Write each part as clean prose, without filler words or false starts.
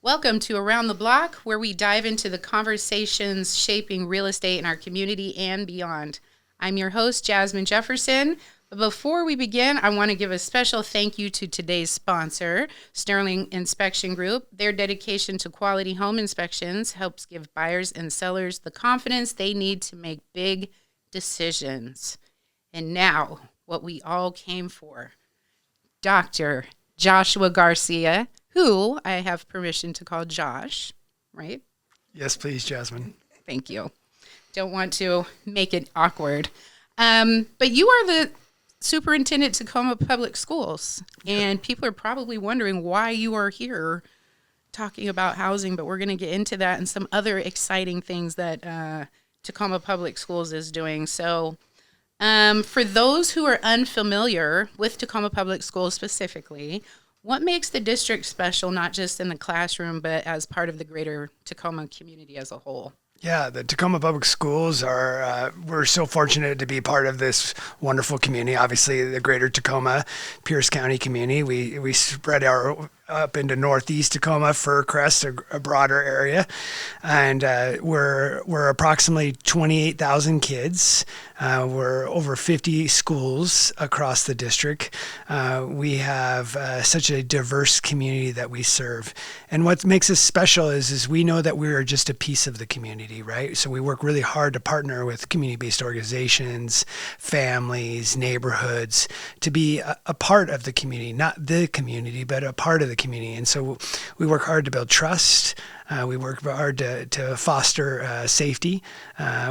Welcome to Around the Block, where we dive into the conversations shaping real estate in our community and beyond. I'm your host, Jasmyn Jefferson. But before we begin, I want to give a special thank you to today's sponsor, Sterling Inspection Group. Their dedication to quality home inspections helps give buyers and sellers the confidence they need to make big decisions. And now, what we all came for, Dr. Joshua Garcia, who I have permission to call Josh, right? Yes, please, Jasmyn. Thank you. Don't want to make it awkward. But you are the Superintendent Tacoma Public Schools, and people are probably wondering why you are here talking about housing, but we're going to get into that and some other exciting things that Tacoma Public Schools is doing. So for those who are unfamiliar with Tacoma Public Schools specifically, what makes the district special, not just in the classroom, but as part of the greater Tacoma community as a whole? Yeah, the Tacoma Public Schools we're so fortunate to be part of this wonderful community. Obviously, the greater Tacoma-Pierce County community. We spread up into northeast Tacoma, Fircrest, a broader area. And we're approximately 28,000 kids. We're over 50 schools across the district. We have such a diverse community that we serve. And what makes us special is we know that we are just a piece of the community, right? So we work really hard to partner with community-based organizations, families, neighborhoods, to be a part of the community, not the community, but a part of the community. And so we work hard to build trust. We work hard to foster safety.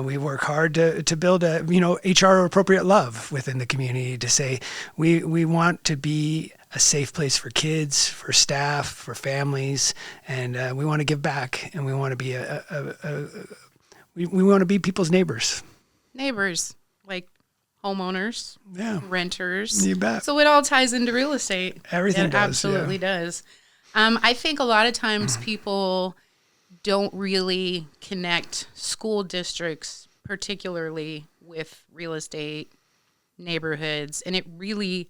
We work hard to build HR appropriate love within the community, to say we want to be a safe place for kids, for staff, for families, and we want to give back, and we want to be we want to be people's neighbors. Neighbors, like homeowners, renters. You bet. So it all ties into real estate. Everything does. Absolutely does. I think a lot of times people don't really connect school districts particularly with real estate, neighborhoods. And it really,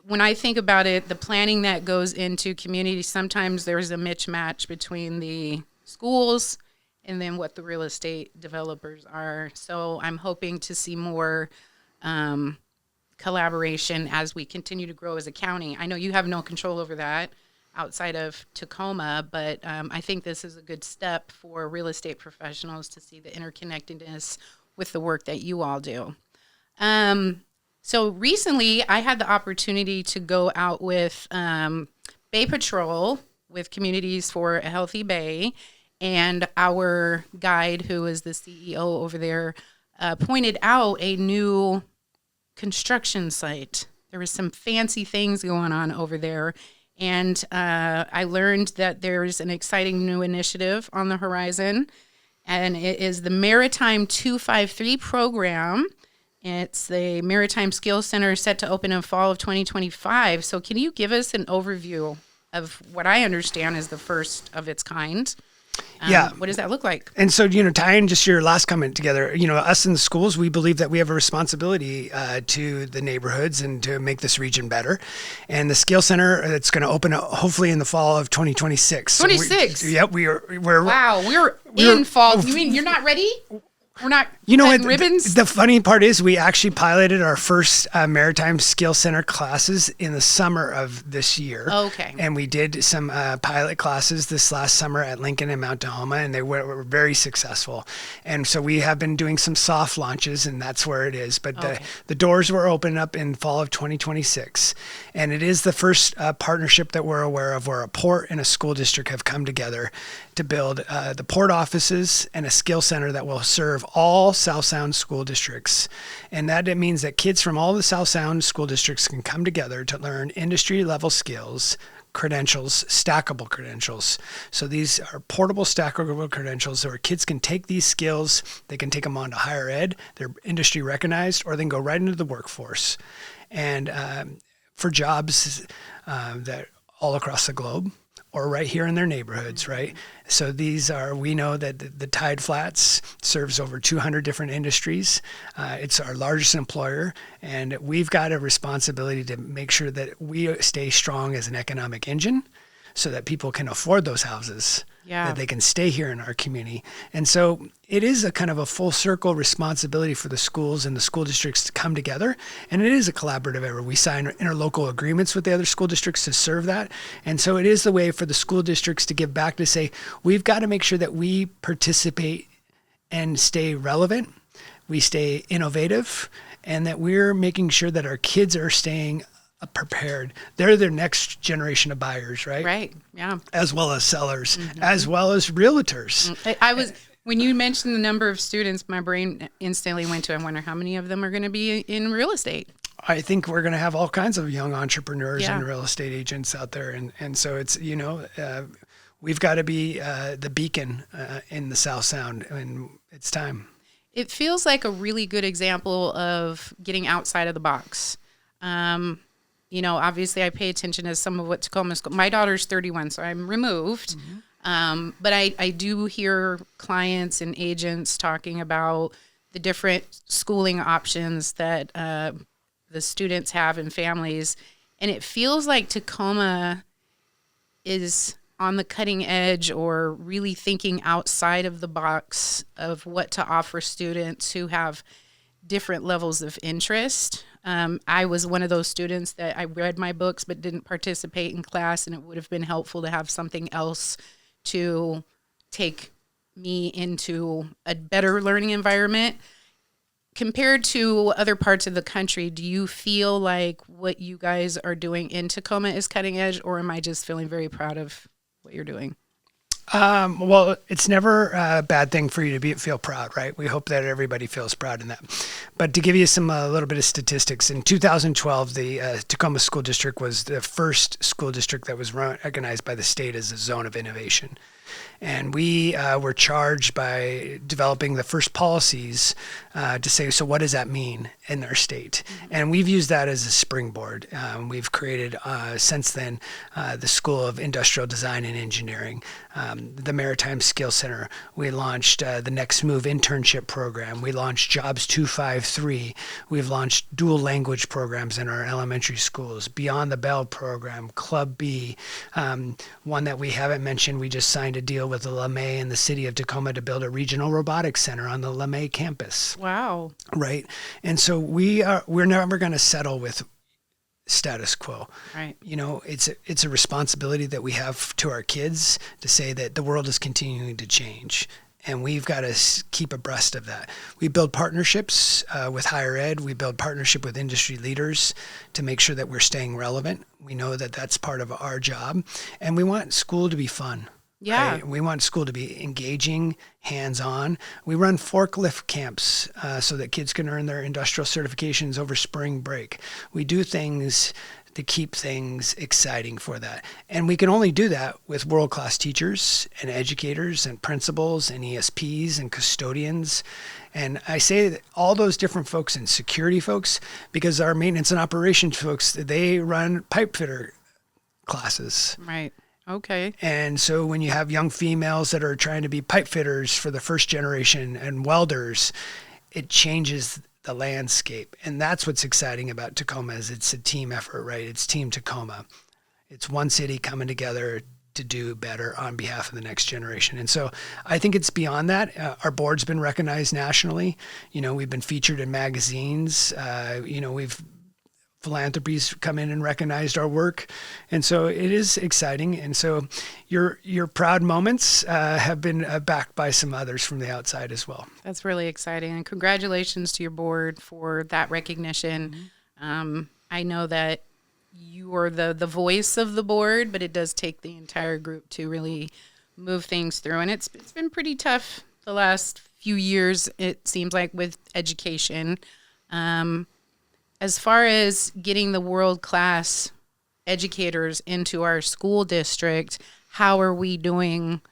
when I think about it, the planning that goes into communities, sometimes there's a mismatch between the schools and then what the real estate developers are. So I'm hoping to see more collaboration as we continue to grow as a county. I know you have no control over that outside of Tacoma, but I think this is a good step for real estate professionals to see the interconnectedness with the work that you all do. So recently I had the opportunity to go out with Bay Patrol with Communities for a Healthy Bay, and our guide, who is the CEO over there, pointed out a new construction site. There was some fancy things going on over there. And I learned that there's an exciting new initiative on the horizon, and it is the Maritime 253 program. It's the Maritime Skills Center set to open in fall of 2025. So can you give us an overview of what I understand is the first of its kind? What does that look like? And so, tying just your last comment together, us in the schools, we believe that we have a responsibility to the neighborhoods and to make this region better. And the Skill Center, it's going to open hopefully in the fall of 2026. 26? Yep, we're Wow, we're in fall. You mean you're not ready? We're not cutting ribbons? The funny part is we actually piloted our first Maritime Skill Center classes in the summer of this year. Okay. And we did some pilot classes this last summer at Lincoln and Mount Tahoma, and they were very successful. And so we have been doing some soft launches, and that's where it is. But the doors were open up in fall of 2026. And it is the first partnership that we're aware of where a port and a school district have come together to build the port offices and a skill center that will serve all South Sound school districts. And that it means that kids from all the South Sound school districts can come together to learn industry level skills, credentials, stackable credentials. So these are portable stackable credentials where kids can take these skills, they can take them on to higher ed, they're industry recognized, or they can go right into the workforce. And for jobs that all across the globe, or right here in their neighborhoods, right? So we know that the Tide Flats serves over 200 different industries. It's our largest employer, and we've got a responsibility to make sure that we stay strong as an economic engine. so that people can afford those houses, Yeah. that they can stay here in our community. And so it is a kind of a full circle responsibility for the schools and the school districts to come together. And it is a collaborative effort. We sign interlocal agreements with the other school districts to serve that. And so it is the way for the school districts to give back, to say, we've got to make sure that we participate and stay relevant, we stay innovative, and that we're making sure that our kids are staying prepared. They're their next generation of buyers, right? Right. Yeah. As well as sellers, as well as realtors. I was, when you mentioned the number of students, my brain instantly went to, I wonder how many of them are going to be in real estate. I think we're going to have all kinds of young entrepreneurs Yeah. and real estate agents out there. And so it's, we've got to be the beacon in the South Sound, and it's time. It feels like a really good example of getting outside of the box. Obviously I pay attention to some of what Tacoma School, my daughter's 31, so I'm removed. But I do hear clients and agents talking about the different schooling options that the students have and families. And it feels like Tacoma is on the cutting edge, or really thinking outside of the box of what to offer students who have different levels of interest. I was one of those students that I read my books but didn't participate in class, and it would have been helpful to have something else to take me into a better learning environment. Compared to other parts of the country, do you feel like what you guys are doing in Tacoma is cutting edge, or am I just feeling very proud of what you're doing? Well, it's never a bad thing for you to feel proud, right? We hope that everybody feels proud in that. But to give you some little bit of statistics, in 2012, the Tacoma School District was the first school district that was recognized by the state as a zone of innovation. And we were charged by developing the first policies to say, so what does that mean in our state? And we've used that as a springboard. We've created, since then, the School of Industrial Design and Engineering, the Maritime Skills Center. We launched the Next Move internship program. We launched Jobs 253. We've launched dual language programs in our elementary schools, Beyond the Bell program, Club B. One that we haven't mentioned, we just signed a deal with the LeMay and the city of Tacoma to build a regional robotics center on the LeMay campus. Wow. Right. And so we're never going to settle with status quo. Right. It's a responsibility that we have to our kids to say that the world is continuing to change, and we've got to keep abreast of that. We build partnerships with higher ed. We build partnership with industry leaders to make sure that we're staying relevant. We know that that's part of our job, and we want school to be fun. Yeah. Right? We want school to be engaging, hands-on. We run forklift camps so that kids can earn their industrial certifications over spring break. We do things to keep things exciting for that. And we can only do that with world-class teachers and educators and principals and ESPs and custodians. And I say that all those different folks and security folks, because our maintenance and operations folks, they run pipe fitter classes. Right. Okay. And so when you have young females that are trying to be pipe fitters for the first generation and welders, it changes the landscape. And that's what's exciting about Tacoma, is it's a team effort, right? It's Team Tacoma. It's one city coming together to do better on behalf of the next generation. And so I think it's beyond that. Our board's been recognized nationally. We've been featured in magazines. We've philanthropies come in and recognized our work. And so it is exciting. And so your proud moments have been backed by some others from the outside as well. That's really exciting. And congratulations to your board for that recognition. I know that you are the voice of the board, but it does take the entire group to really move things through. And it's been pretty tough the last few years, it seems like, with education. As far as getting the world-class educators into our school district, how are we doing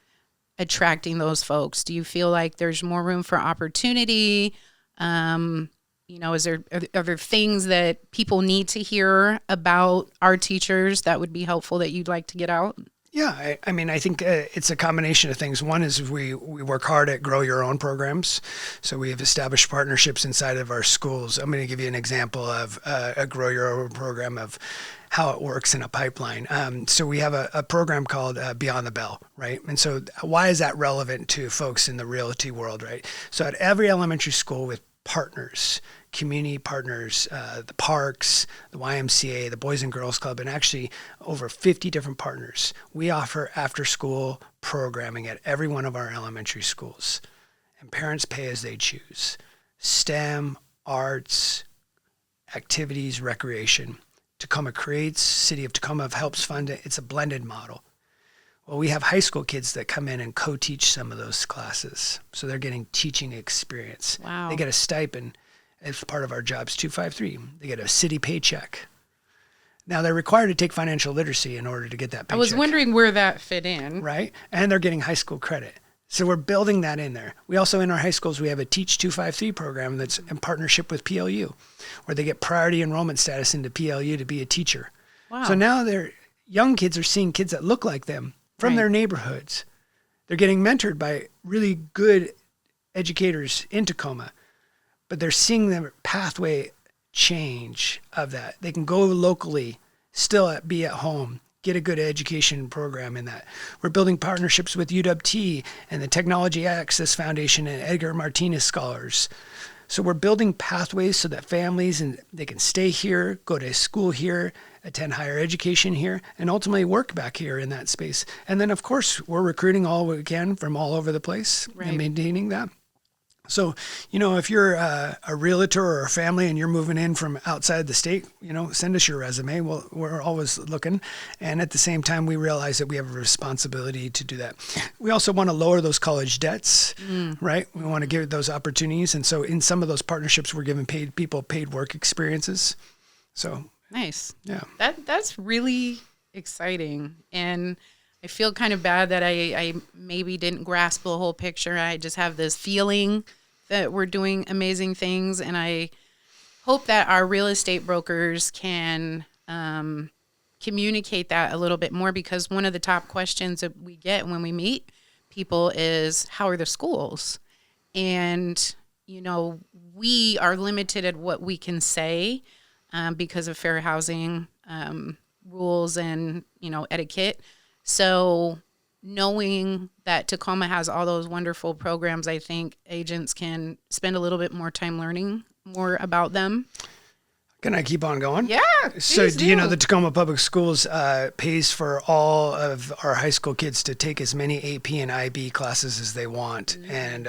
attracting those folks? Do you feel like there's more room for opportunity? Are there things that people need to hear about our teachers that would be helpful that you'd like to get out? Yeah, I mean, I think it's a combination of things. One is we work hard at grow your own programs. So we have established partnerships inside of our schools. I'm going to give you an example of a grow your own program of how it works in a pipeline. So we have a program called Beyond the Bell, right? And so why is that relevant to folks in the realty world, right? So at every elementary school with partners, community partners, the parks, the YMCA, the Boys and Girls Club, and actually over 50 different partners. We offer after-school programming at every one of our elementary schools, and parents pay as they choose. STEM, arts, activities, recreation. Tacoma creates, City of Tacoma helps fund it. It's a blended model. Well, we have high school kids that come in and co-teach some of those classes. So they're getting teaching experience. Wow. They get a stipend as part of our Jobs 253. They get a city paycheck. Now, they're required to take financial literacy in order to get that paycheck. I was wondering where that fit in. Right? And they're getting high school credit. So we're building that in there. We also, in our high schools, we have a Teach 253 program that's in partnership with PLU, where they get priority enrollment status into PLU to be a teacher. Wow. So now young kids are seeing kids that look like them from their neighborhoods. They're getting mentored by really good educators in Tacoma, but they're seeing the pathway change of that. They can go locally, still be at home, get a good education program in that. We're building partnerships with UW-T and the Technology Access Foundation and Edgar Martinez Scholars. So we're building pathways so that families and they can stay here, go to school here, attend higher education here, and ultimately work back here in that space. And then, of course, we're recruiting all we can from all over the place and maintaining that. So, if you're a realtor or a family and you're moving in from outside the state, send us your resume. We're always looking. And at the same time, we realize that we have a responsibility to do that. We also want to lower those college debts, right? We want to give those opportunities. And so in some of those partnerships, we're giving people paid work experiences. So nice. Yeah. That's really exciting. And I feel kind of bad that I maybe didn't grasp the whole picture. I just have this feeling that we're doing amazing things, and I hope that our real estate brokers can communicate that a little bit more, because one of the top questions that we get when we meet people is, how are the schools? And, we are limited at what we can say because of fair housing rules and, etiquette. So knowing that Tacoma has all those wonderful programs, I think agents can spend a little bit more time learning more about them. Can I keep on going? Yeah. So do you know the Tacoma Public Schools pays for all of our high school kids to take as many AP and IB classes as they want and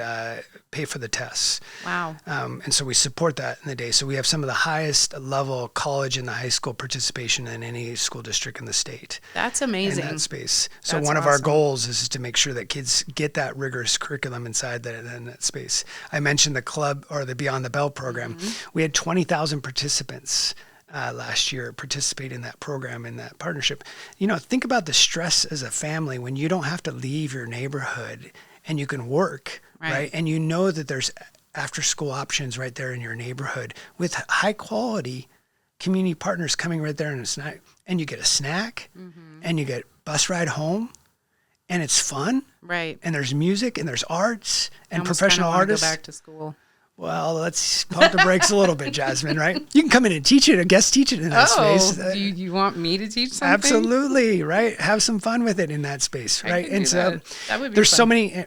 pay for the tests. Wow. And so we support that in the day. So we have some of the highest level college and the high school participation in any school district in the state. That's amazing. In that space. So That's one of our awesome. goals is to make sure that kids get that rigorous curriculum inside that space. I mentioned the club or the Beyond the Bell program. We had 20,000 participants last year participate in that program, in that partnership. Think about the stress as a family when you don't have to leave your neighborhood and you can work, right? And that there's after school options right there in your neighborhood with high quality community partners coming right there, and you get a snack and you get bus ride home and it's fun. Right. And there's music and there's arts and I almost professional kinda wanna artists. Go back to school. Well, let's pump the brakes a little bit, Jasmyn, right? You can come in and teach it, a guest teach it in that space. Do you want me to teach something? Absolutely, right? Have some fun with it in that space, right? And so that would be there's fun. so many,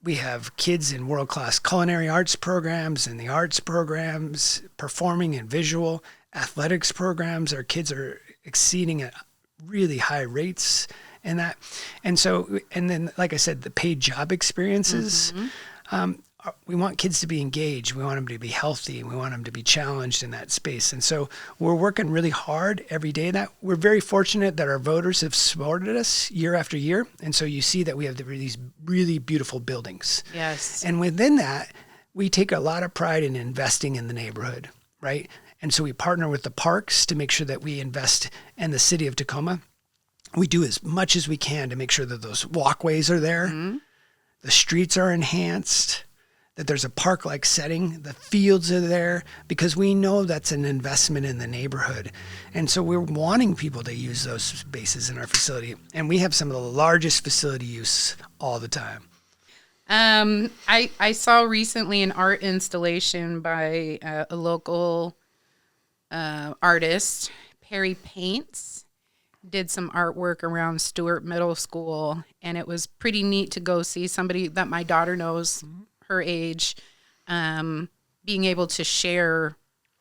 we have kids in world-class culinary arts programs and the arts programs, performing and visual, athletics programs. Our kids are exceeding at really high rates in that. And then, like I said, the paid job experiences, we want kids to be engaged. We want them to be healthy. We want them to be challenged in that space. And so we're working really hard every day. That we're very fortunate that our voters have supported us year after year. And so you see that we have these really beautiful buildings. Yes. And within that, we take a lot of pride in investing in the neighborhood, right? And so we partner with the parks to make sure that we invest in the city of Tacoma. We do as much as we can to make sure that those walkways are there. The streets are enhanced. that there's a park-like setting, the fields are there, because we know that's an investment in the neighborhood. And so we're wanting people to use those spaces in our facility. And we have some of the largest facility use all the time. I saw recently an art installation by a local artist, Perry Paints, did some artwork around Stewart Middle School, and it was pretty neat to go see somebody that my daughter knows, her age, being able to share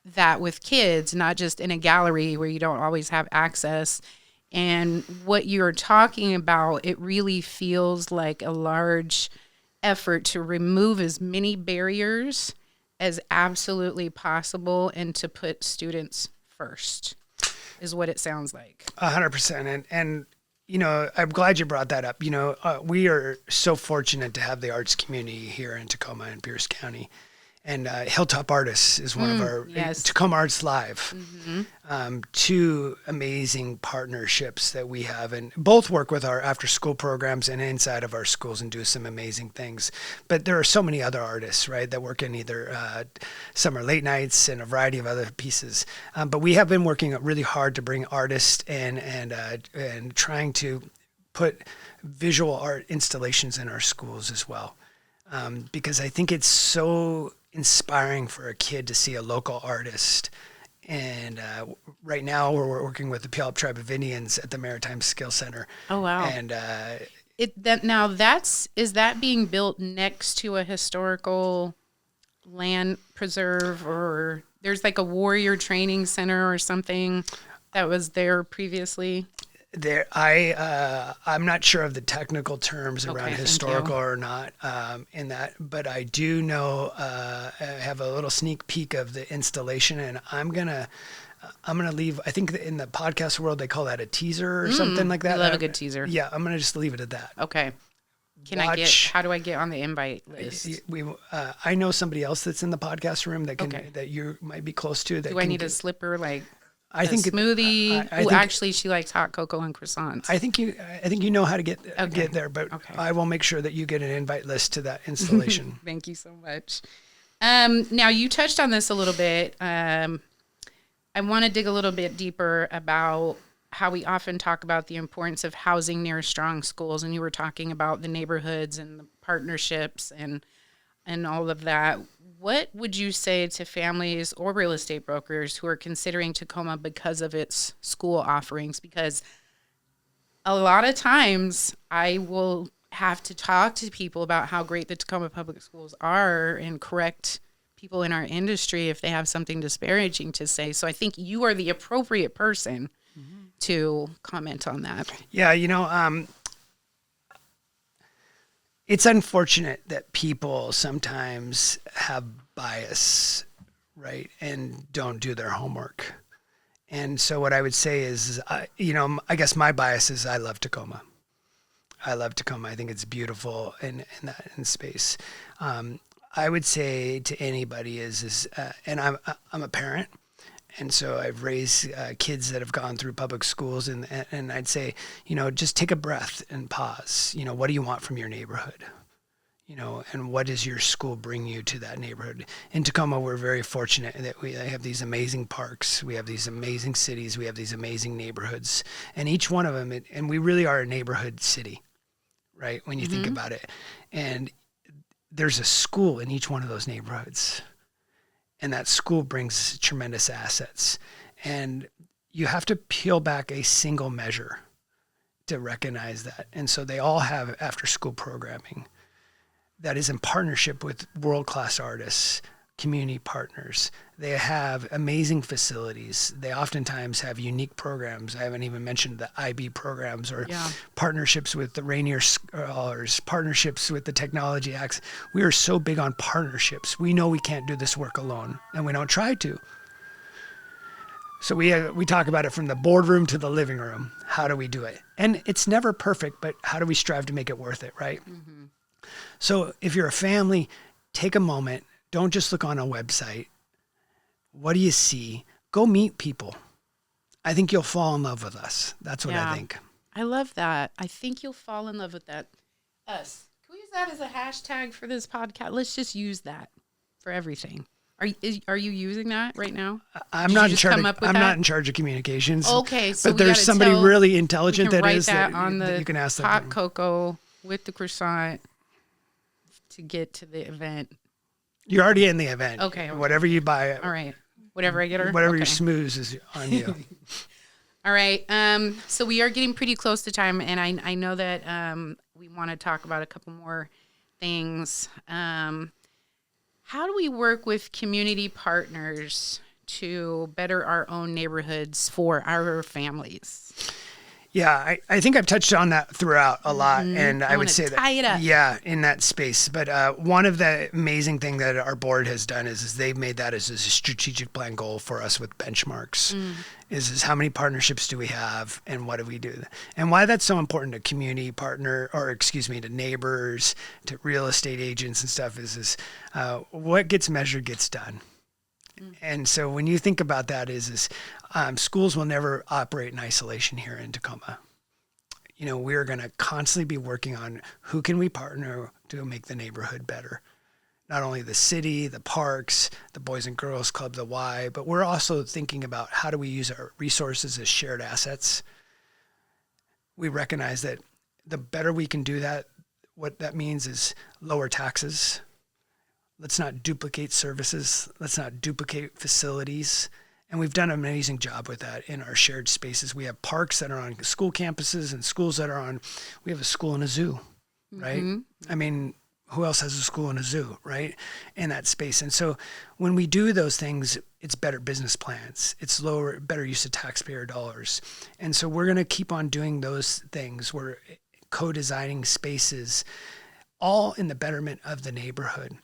that with kids, not just in a gallery where you don't always have access. And what you're talking about, it really feels like a large effort to remove as many barriers as absolutely possible and to put students first, is what it sounds like. 100%. And you know, I'm glad you brought that up. You know, we are so fortunate to have the arts community here in Tacoma and Pierce County. And Hilltop Artists is one of our, yes. Tacoma Arts Live, two amazing partnerships that we have, and both work with our after school programs and inside of our schools and do some amazing things. But there are so many other artists, right, that work in either summer late nights and a variety of other pieces. But we have been working really hard to bring artists in and trying to put visual art installations in our schools as well. Because I think it's so inspiring for a kid to see a local artist. And right now we're working with the Puyallup Tribe of Indians at the Maritime Skill Center. Oh, wow. And is that being built next to a historical land preserve, or there's like a warrior training center or something that was there previously? I'm not sure of the technical terms around Okay, historical or not in that, but I do know I have a little sneak peek of the installation, and I'm gonna leave. I think in the podcast world they call that a teaser or something like that. I love a good teaser. Yeah, I'm gonna just leave it at that. Okay. How do I get on the invite list? I know somebody else that's in the podcast room that can Okay. that you might be close to. That Do I need a slipper, like I think smoothie? I think, Actually, she likes hot cocoa and croissants. I think you know how to get there, but Okay. I will make sure that you get an invite list to that installation. Thank you so much. Now, you touched on this a little bit. I want to dig a little bit deeper about how we often talk about the importance of housing near strong schools, and you were talking about the neighborhoods and the partnerships and all of that. What would you say to families or real estate brokers who are considering Tacoma because of its school offerings? Because a lot of times I will have to talk to people about how great the Tacoma Public Schools are and correct people in our industry if they have something disparaging to say. So I think you are the appropriate person to comment on that. Yeah, it's unfortunate that people sometimes have bias, right, and don't do their homework. And so what I would say is, I guess my bias is I love Tacoma. I think it's beautiful in space. I would say to anybody and I'm a parent. And so I've raised kids that have gone through public schools, and I'd say, just take a breath and pause. What do you want from your neighborhood? And what does your school bring you to that neighborhood? In Tacoma, we're very fortunate that we have these amazing parks. We have these amazing cities. We have these amazing neighborhoods. And each one of them, and we really are a neighborhood city, right, when you think about it. And there's a school in each one of those neighborhoods. And that school brings tremendous assets. And you have to peel back a single measure to recognize that. And so they all have after-school programming that is in partnership with world-class artists, community partners. They have amazing facilities. They oftentimes have unique programs. I haven't even mentioned the IB programs or partnerships with the Rainier Scholars, partnerships with the Technology Acts. We are so big on partnerships. We know we can't do this work alone, and we don't try to. So we talk about it from the boardroom to the living room. How do we do it? And it's never perfect, but how do we strive to make it worth it, right? Mm-hmm. So if you're a family, take a moment. Don't just look on a website. What do you see? Go meet people. I think you'll fall in love with us. That's what I think. I love that. I think you'll fall in love with that. Us. Can we use that as a hashtag for this podcast? Let's just use that for everything. Are you using that right now? I'm not in charge of communications. Okay, so but there's somebody really intelligent that is that on the you can ask that hot cocoa with the croissant to get to the event. You're already in the event. Okay. Whatever you buy. All right. Whatever I get her. Whatever you smooze is on you. All right. So we are getting pretty close to time, and I know that we want to talk about a couple more things. How do we work with community partners to better our own neighborhoods for our families? Yeah, I think I've touched on that throughout a lot, and I would say tie it up. Yeah, in that space. But one of the amazing thing that our board has done is they've made that as a strategic plan goal for us with benchmarks. Is how many partnerships do we have, and what do we do, and why that's so important to community partner, to neighbors, to real estate agents and stuff is what gets measured gets done. And so when you think about that schools will never operate in isolation here in Tacoma. We're going to constantly be working on who can we partner to make the neighborhood better. Not only the city, the parks, the Boys and Girls Club, the Y, but we're also thinking about how do we use our resources as shared assets. We recognize that the better we can do that, what that means is lower taxes. Let's not duplicate services. Let's not duplicate facilities. And we've done an amazing job with that in our shared spaces. We have parks that are on school campuses and schools that are on, we have a school and a zoo, right? I mean, who else has a school and a zoo, right? In that space. And so when we do those things, it's better business plans. It's better use of taxpayer dollars. And so we're going to keep on doing those things. We're co-designing spaces, all in the betterment of the neighborhood.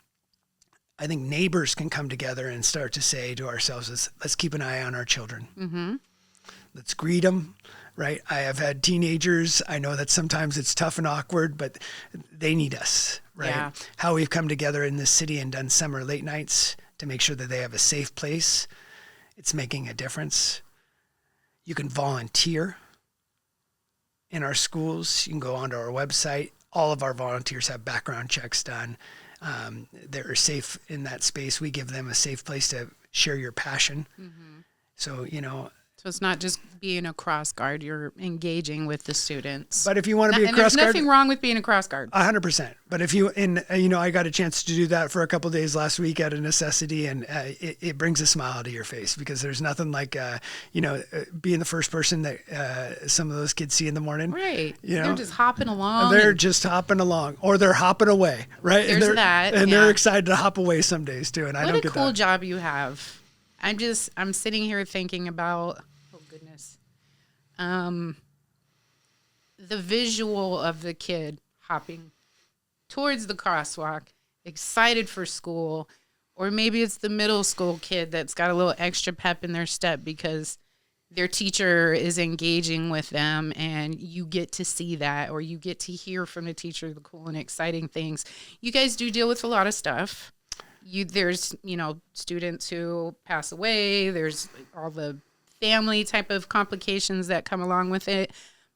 I think neighbors can come together and start to say to ourselves, let's keep an eye on our children. Let's greet them, right? I have had teenagers. I know that sometimes it's tough and awkward, but they need us, right? Yeah. How we've come together in this city and done summer late nights to make sure that they have a safe place. It's making a difference. You can volunteer in our schools. You can go onto our website. All of our volunteers have background checks done. They're safe in that space. We give them a safe place to share your passion. So, So it's not just being a cross guard, you're engaging with the students. But if you want to be a cross guard, there's nothing wrong with being a cross guard. 100%. But if I got a chance to do that for a couple of days last week at a necessity, and it brings a smile to your face, because there's nothing like, being the first person that some of those kids see in the morning. Right. They're just hopping along. They're just hopping along, or they're hopping away, right? There's that. And they're excited to hop away some days too. And I don't get that. What a cool job you have. I'm sitting here thinking about, oh goodness, the visual of the kid hopping towards the crosswalk, excited for school, or maybe it's the middle school kid that's got a little extra pep in their step because their teacher is engaging with them, and you get to see that, or you get to hear from the teacher the cool and exciting things. You guys do deal with a lot of stuff. There's students who pass away. There's all the family type of complications that come along with it.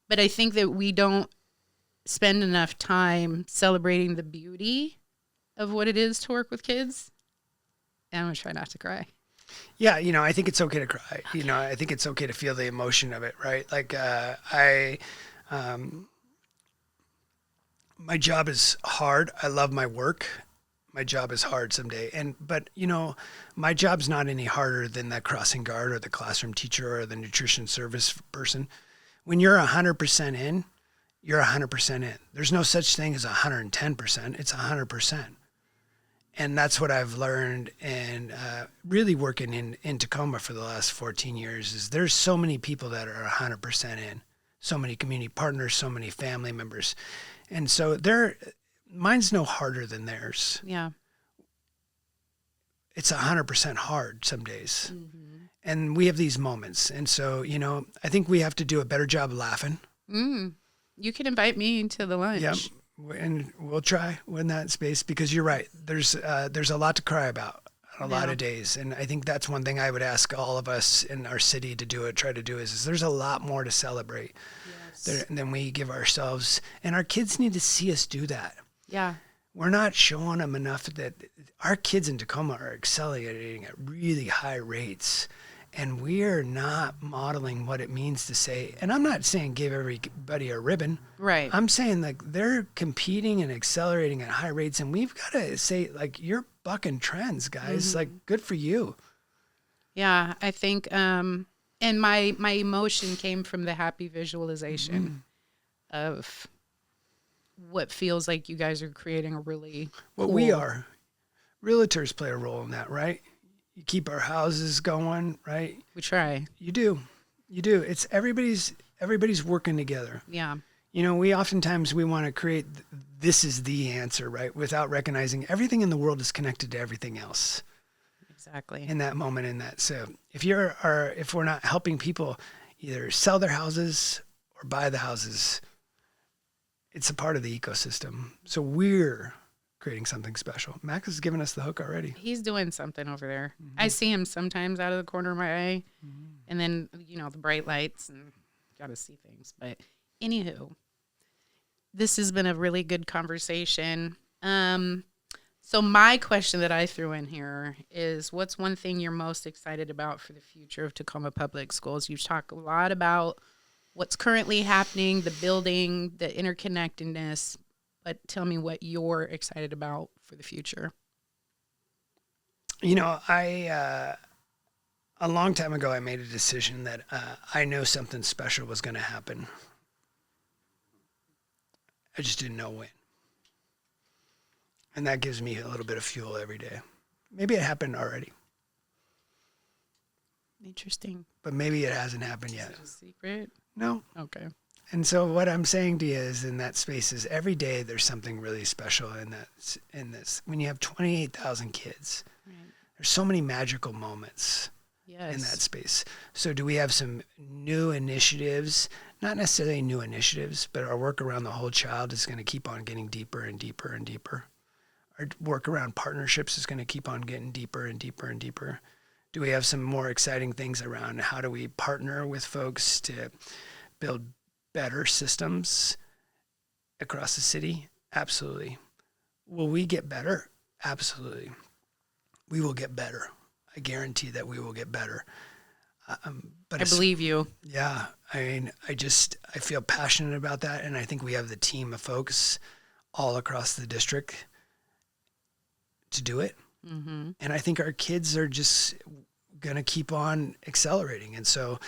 But I think that we don't spend enough time celebrating the beauty of what it is to work with kids. And I'm going to try not to cry. Yeah, I think it's okay to cry. I think it's okay to feel the emotion of it, right? Like my job is hard. I love my work. My job is hard someday. But my job's not any harder than that crossing guard or the classroom teacher or the nutrition service person. When you're 100% in, you're 100% in. There's no such thing as 110%. It's 100%. And that's what I've learned, and really working in Tacoma for the last 14 years is there's so many people that are 100% in, so many community partners, so many family members. And so mine's no harder than theirs. Yeah. It's 100% hard some days. And we have these moments. And so, I think we have to do a better job of laughing. You can invite me to the lunch. Yep. And we'll try in that space, because you're right. There's a lot to cry about on a lot of days. And I think that's one thing I would ask all of us in our city to try to do is there's a lot more to celebrate than we give ourselves. And our kids need to see us do that. Yeah. We're not showing them enough that our kids in Tacoma are accelerating at really high rates. And we are not modeling what it means to say, and I'm not saying give everybody a ribbon. Right. I'm saying like they're competing and accelerating at high rates, and we've got to say like you're bucking trends, guys. Like good for you. Yeah, I think, and my emotion came from the happy visualization of what feels like you guys are creating a really We are. Realtors play a role in that, right? You keep our houses going, right? We try. You do. It's everybody's working together. Yeah. You know, we oftentimes we want to create this is the answer, right? Without recognizing everything in the world is connected to everything else. Exactly. In that moment, so if we're not helping people either sell their houses or buy the houses, it's a part of the ecosystem. So we're creating something special. Max has given us the hook already. He's doing something over there. I see him sometimes out of the corner of my eye, and then the bright lights and got to see things. But anywho, this has been a really good conversation. So my question that I threw in here is, what's one thing you're most excited about for the future of Tacoma Public Schools? You've talked a lot about what's currently happening, the building, the interconnectedness, but tell me what you're excited about for the future. You know, a long time ago, I made a decision that I know something special was going to happen. I just didn't know when. And that gives me a little bit of fuel every day. Maybe it happened already. Interesting. But maybe it hasn't happened yet. Is it a secret? No. Okay. And so what I'm saying to you is in that space is every day there's something really special in this. When you have 28,000 kids, there's so many magical moments in that space. So do we have some new initiatives? Not necessarily new initiatives, but our work around the whole child is going to keep on getting deeper and deeper and deeper. Our work around partnerships is going to keep on getting deeper and deeper and deeper. Do we have some more exciting things around how do we partner with folks to build better systems across the city? Absolutely. Will we get better? Absolutely. We will get better. I guarantee that we will get better. But I believe you. Yeah. I mean, I feel passionate about that. And I think we have the team of folks all across the district to do it. Mm-hmm. And I think our kids are just going to keep on accelerating. And so,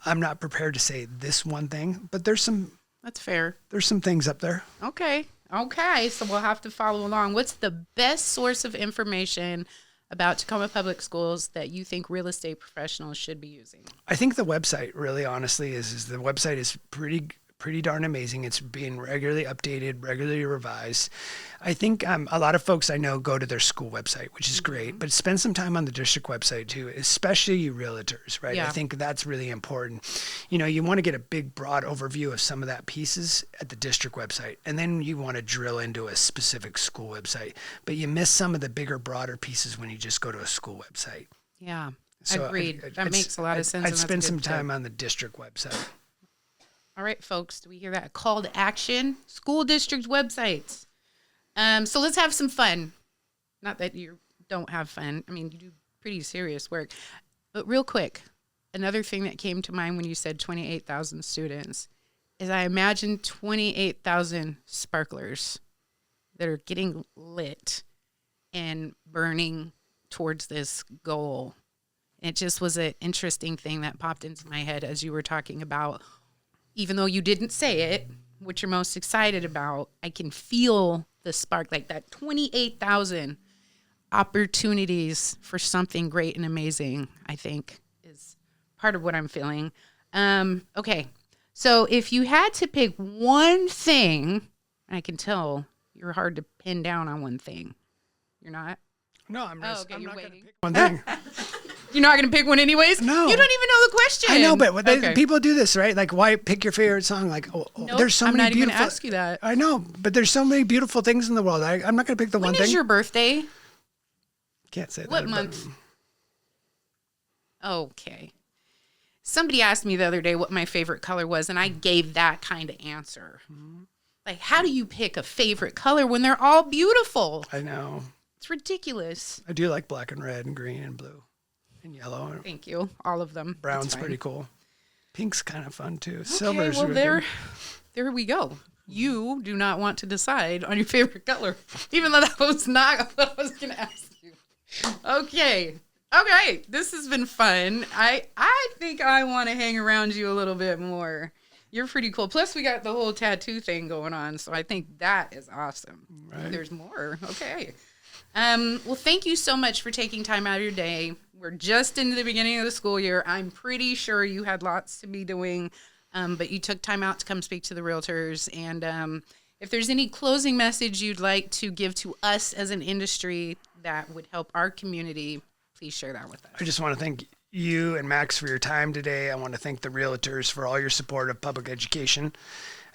I'm not prepared to say this one thing, but there's some. That's fair. There's some things up there. Okay. So we'll have to follow along. What's the best source of information about Tacoma Public Schools that you think real estate professionals should be using? I think the website, really honestly, is the website is pretty darn amazing. It's being regularly updated, regularly revised. I think a lot of folks I know go to their school website, which is great, but spend some time on the district website too, especially you realtors, right? Yeah. I think that's really important. You know, you want to get a big, broad overview of some of that pieces at the district website, and then you want to drill into a specific school website, but you miss some of the bigger, broader pieces when you just go to a school website. Yeah, so agreed. That makes a lot of sense. I'd spend some time on the district website. All right, folks, do we hear that? Call to action, school district websites. So let's have some fun. Not that you don't have fun. I mean, you do pretty serious work. But real quick, another thing that came to mind when you said 28,000 students is I imagine 28,000 sparklers that are getting lit and burning towards this goal. It just was an interesting thing that popped into my head as you were talking about, even though you didn't say it, what you're most excited about, I can feel the spark, like that 28,000 opportunities for something great and amazing, I think, is part of what I'm feeling. Okay, so if you had to pick one thing, I can tell you're hard to pin down on one thing. You're not? No, I'm not going to pick one thing. You're not going to pick one anyways? No. You don't even know the question. I know, but people do this, right? Like, why pick your favorite song? Like, nope, there's so many beautiful... I'm not even going to ask you that. I know, but there's so many beautiful things in the world. I'm not going to pick the one thing. When is your birthday? Can't say that. What month? Okay. Somebody asked me the other day what my favorite color was, and I gave that kind of answer. Like, how do you pick a favorite color when they're all beautiful? I know. It's ridiculous. I do like black and red and green and blue and yellow. Thank you. All of them. Brown's pretty cool. Pink's kind of fun too. Okay, Silver's well, really there we go. You do not want to decide on your favorite color, even though that was not what I was going to ask you. Okay. This has been fun. I think I want to hang around you a little bit more. You're pretty cool. Plus, we got the whole tattoo thing going on, so I think that is awesome. Right. There's more. Okay. Well, thank you so much for taking time out of your day. We're just into the beginning of the school year. I'm pretty sure you had lots to be doing, but you took time out to come speak to the Realtors. And if there's any closing message you'd like to give to us as an industry that would help our community, please share that with us. I just want to thank you and Max for your time today. I want to thank the Realtors for all your support of public education.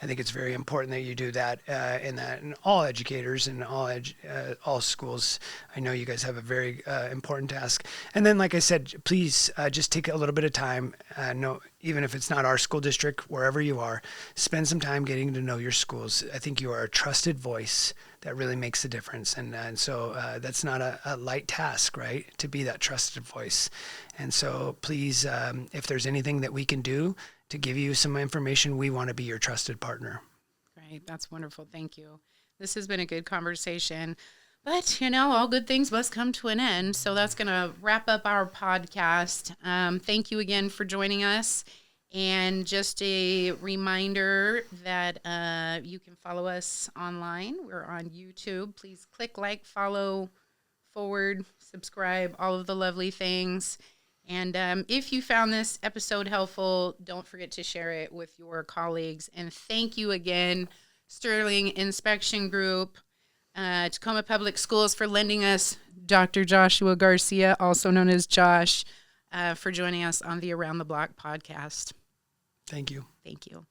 I think it's very important that you do that, and all educators and all schools. I know you guys have a very important task. And then, like I said, please just take a little bit of time. Even if it's not our school district, wherever you are, spend some time getting to know your schools. I think you are a trusted voice that really makes a difference. And so that's not a light task, right, to be that trusted voice. And so please, if there's anything that we can do to give you some information, we want to be your trusted partner. Great. That's wonderful. Thank you. This has been a good conversation. But, all good things must come to an end. So that's going to wrap up our podcast. Thank you again for joining us. And just a reminder that you can follow us online. We're on YouTube. Please click like, follow, forward, subscribe, all of the lovely things. And if you found this episode helpful, don't forget to share it with your colleagues. And thank you again, Sterling Inspection Group, Tacoma Public Schools, for lending us Dr. Joshua Garcia, also known as Josh, for joining us on the Around the Block podcast. Thank you. Thank you.